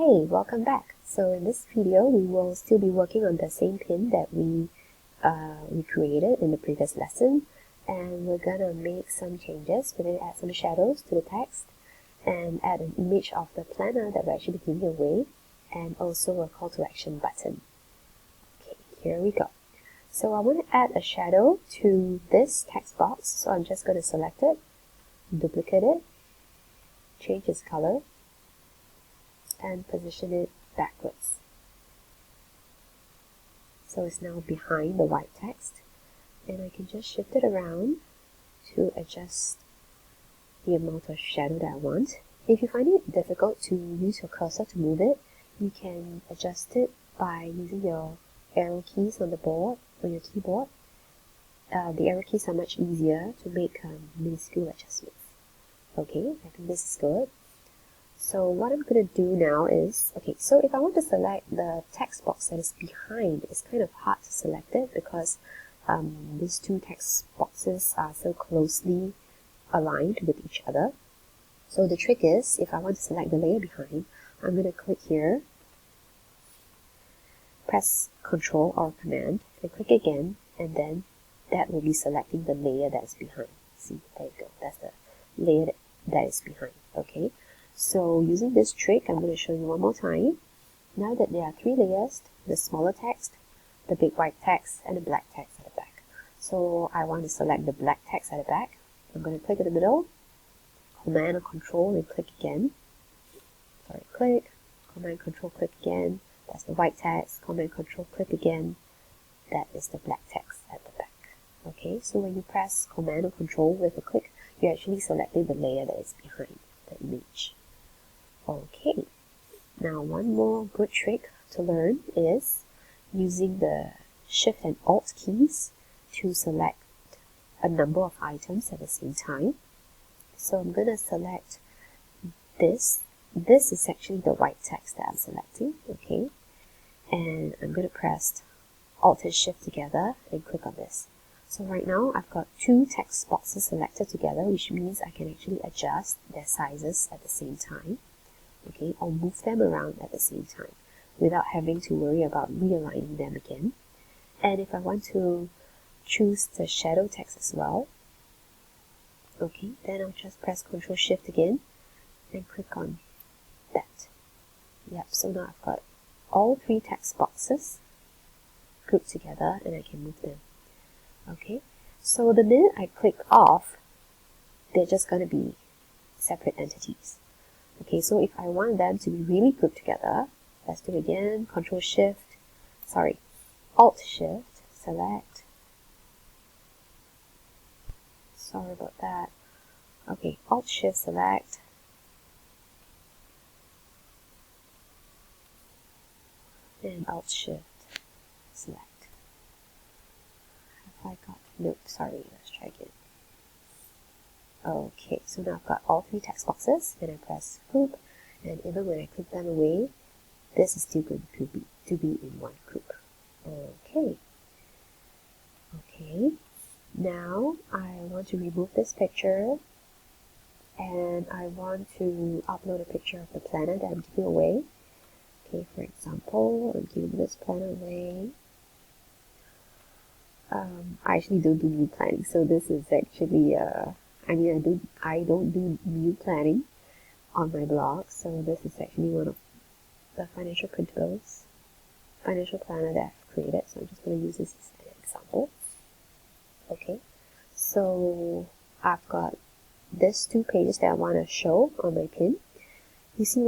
Hey, welcome back. So in this video, we will still be working on the same pin that we created in the previous lesson, and we're gonna make some changes. We're gonna add some shadows to the text and add an image of the planner that we're actually giving away, and also a call to action button. Okay, here we go. So I want to add a shadow to this text box, so I'm just going to select it, duplicate it, change its color, and position it backwards. So it's now behind the white text, and I can just shift it around to adjust the amount of shadow that I want. If you find it difficult to use your cursor to move it, you can adjust it by using your arrow keys on the board, on your keyboard. The arrow keys are much easier to make minuscule adjustments. Okay, I think this is good. So what I'm going to do now is, okay, so if I want to select the text box that is behind, it's kind of hard to select it because these two text boxes are so closely aligned with each other. So the trick is, if I want to select the layer behind, I'm going to click here, press Ctrl or Command, and click again, and then that will be selecting the layer that is behind. See, there you go, that's the layer that is behind, okay? So using this trick, I'm going to show you one more time. Now that there are three layers, the smaller text, the big white text, and the black text at the back. So I want to select the black text at the back. I'm going to click in the middle, Command or Control, and click again. Sorry, click, Command, Control, click again. That's the white text, Command, Control, click again. That is the black text at the back. Okay, so when you press Command or Control with a click, you're actually selecting the layer that is behind the image. Okay, now one more good trick to learn is using the Shift and Alt keys to select a number of items at the same time. So I'm going to select this. This is actually the white text that I'm selecting, okay? And I'm going to press Alt and Shift together and click on this. So right now I've got two text boxes selected together, which means I can actually adjust their sizes at the same time. Okay, or move them around at the same time without having to worry about realigning them again. And if I want to choose the shadow text as well, okay, then I'll just press Ctrl Shift again and click on that. Yep, so now I've got all three text boxes grouped together and I can move them. Okay, so the minute I click off, they're just going to be separate entities. Okay, so if I want them to be really grouped together, let's do it again, Alt Shift, select. Sorry about that. Okay, Alt Shift, select. And Alt Shift, select. Have I got, nope, sorry, let's try again. Okay, so now I've got all three text boxes, and I press group, and even when I click them away, this is still going to be in one group. Okay. Okay, now I want to remove this picture, and I want to upload a picture of the planner that I'm giving away. Okay, for example, I'm giving this planner away. I actually don't do meal planning, so this is actually I don't do meal planning on my blog, so this is actually one of the financial planner that I've created, so I'm just going to use this as an example. Okay, so I've got these two pages that I want to show on my pin. You see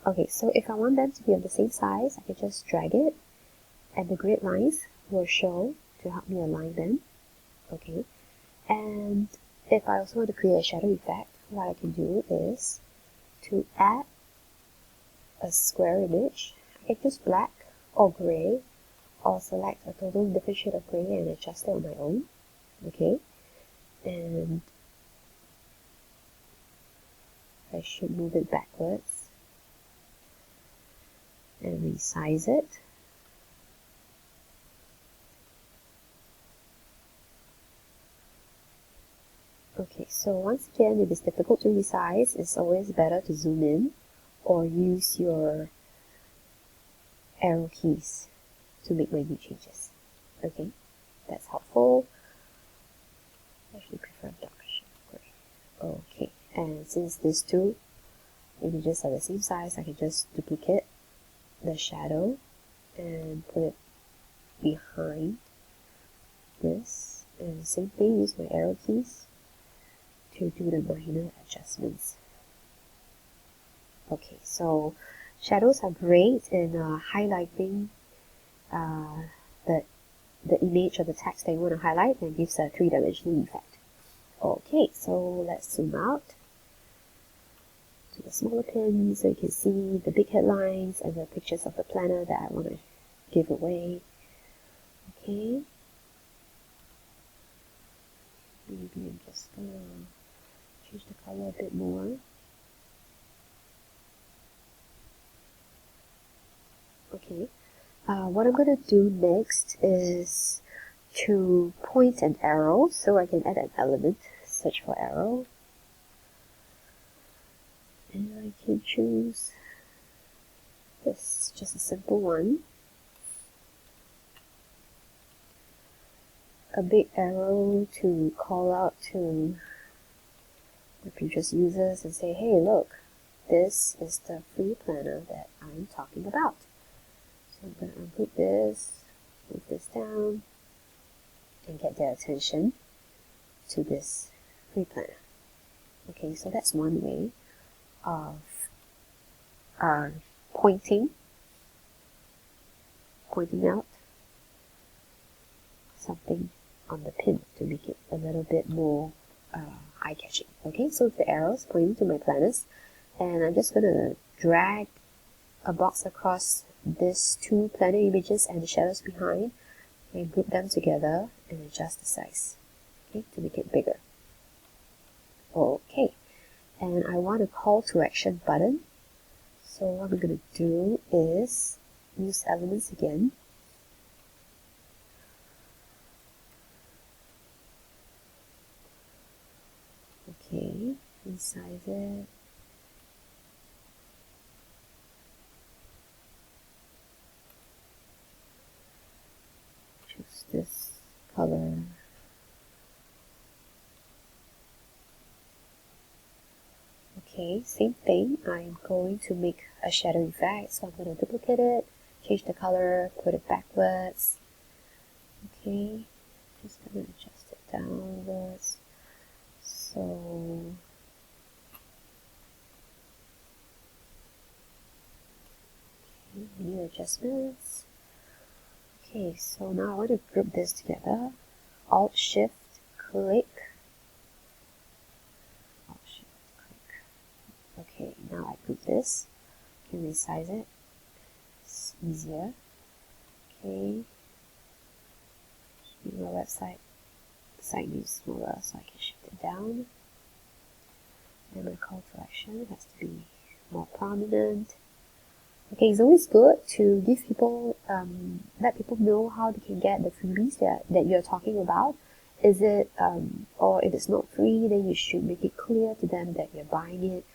okay, so if I want them to be of the same size, I can just drag it, and the grid lines will show to help me align them. Okay, and if I also want to create a shadow effect, what I can do is to add a square image. I can choose black or gray, or select a totally different shade of gray and adjust it on my own. Okay, and I should move it backwards and resize it. Okay, so once again, if it's difficult to resize, it's always better to zoom in or use your arrow keys to make minute changes. Okay, that's helpful. I actually prefer dark shade gray. Okay, and since these two images are the same size, I can just duplicate the shadow and put it behind this, and same thing, use my arrow keys to do the minor adjustments. Okay, so shadows are great in highlighting the image or the text that you want to highlight, and gives a three-dimensional effect. Okay, so let's zoom out to the smaller pin so you can see the big headlines and the pictures of the planner that I want to give away. Okay, maybe I'm just gonna change the color a bit more. Okay, what I'm going to do next is to point an arrow, so I can add an element, search for arrow, and I can choose this, just a simple one, a big arrow to call out to the previous users and say, hey look, this is the free planner that I'm talking about. So I'm going to ungroup this, move this down, and get their attention to this free planner. Okay, so that's one way of pointing out something on the pin to make it a little bit more eye-catching. Okay, so the arrows pointing to my planners, and I'm just going to drag a box across these two planner images and the shadows behind, and group them together and adjust the size, okay, to make it bigger. Okay, and I want a call to action button, so what I'm going to do is use elements again. Okay, resize it. Choose this color. Okay, same thing. I'm going to make a shadow effect, so I'm going to duplicate it, change the color, put it backwards. Okay, just going to adjust it downwards. So okay, new adjustments. Okay, so now I want to group this together. Alt Shift click. Alt Shift click. Okay, now I group this. You can resize it. It's easier. Okay. My website site name is smaller, so I can shift it down. And my call to action has to be more prominent. Okay, it's always good to give people, let people know how they can get the freebies that you're talking about. Is it, or if it's not free, then you should make it clear to them that you're buying it.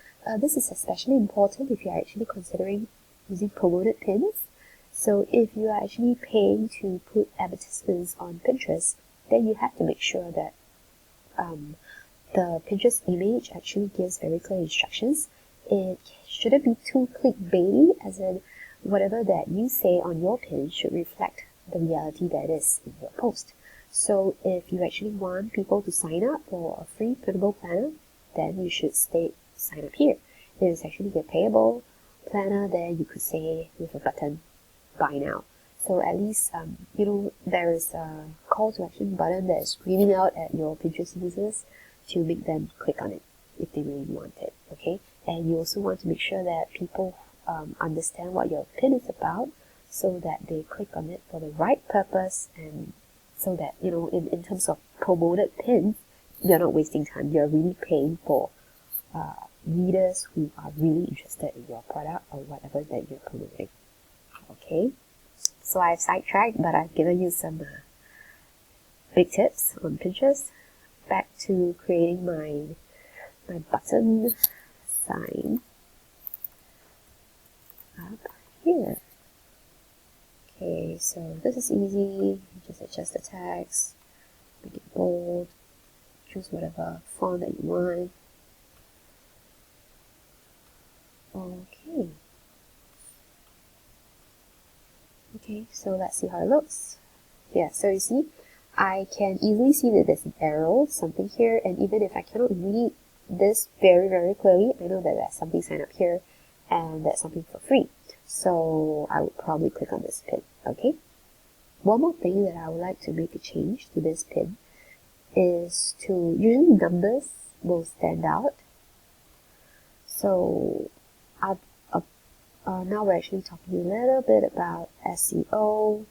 This is especially important if you're actually considering using promoted pins. So if you are actually paying to put advertisements on Pinterest, then you have to make sure that the Pinterest image actually gives very clear instructions. It shouldn't be too clickbaity, as in whatever that you say on your pin should reflect the reality that is in your post. So if you actually want people to sign up for a free printable planner, then you should state sign up here. If it's actually a payable planner, then you could say with a button, buy now. So at least, there is a call to action button that is screaming out at your Pinterest users to make them click on it if they really want it, okay? And you also want to make sure that people understand what your pin is about, so that they click on it for the right purpose, and so that, in terms of promoted pins, you're not wasting time. You're really paying for readers who are really interested in your product or whatever that you're promoting. Okay, so I've sidetracked, but I've given you some big tips on Pinterest. Back to creating my button sign. here. Okay, so this is easy. Just adjust the text, make it bold, choose whatever font that you want. Okay. Okay, so let's see how it looks. Yeah, so you see, I can easily see that there's an arrow, something here, and even if I cannot read this very, very clearly, I know that there's something signed up here, and that's something for free. So I would probably click on this pin, okay? One more thing that I would like to make a change to this pin is to, usually numbers will stand out. So now we're actually talking a little bit about SEO.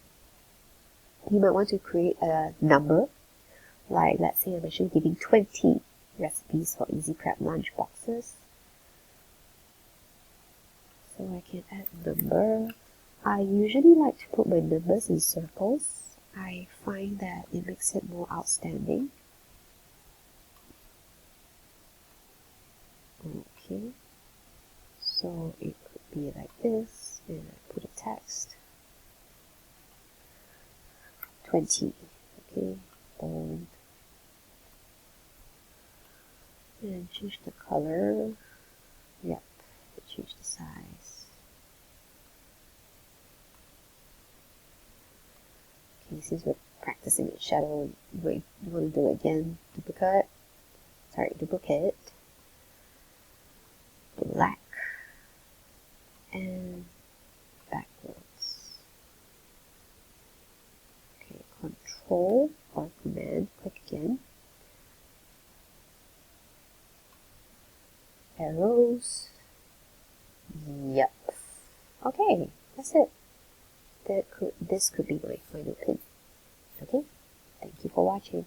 You might want to create a number, like let's say I'm actually giving 20 recipes for easy prep lunch boxes. So I can add a number. I usually like to put my numbers in circles. I find that it makes it more outstanding. Okay, so it could be like this, and I put a text. 20, okay, bold. And change the color. Yep, change the size. Okay, since we're practicing in shadow, you want to do it again. Duplicate, black, and backwards. Okay, Control or Command, click again. Arrows. Yep. Okay, that's it. This could be my final pin. Okay, thank you for watching.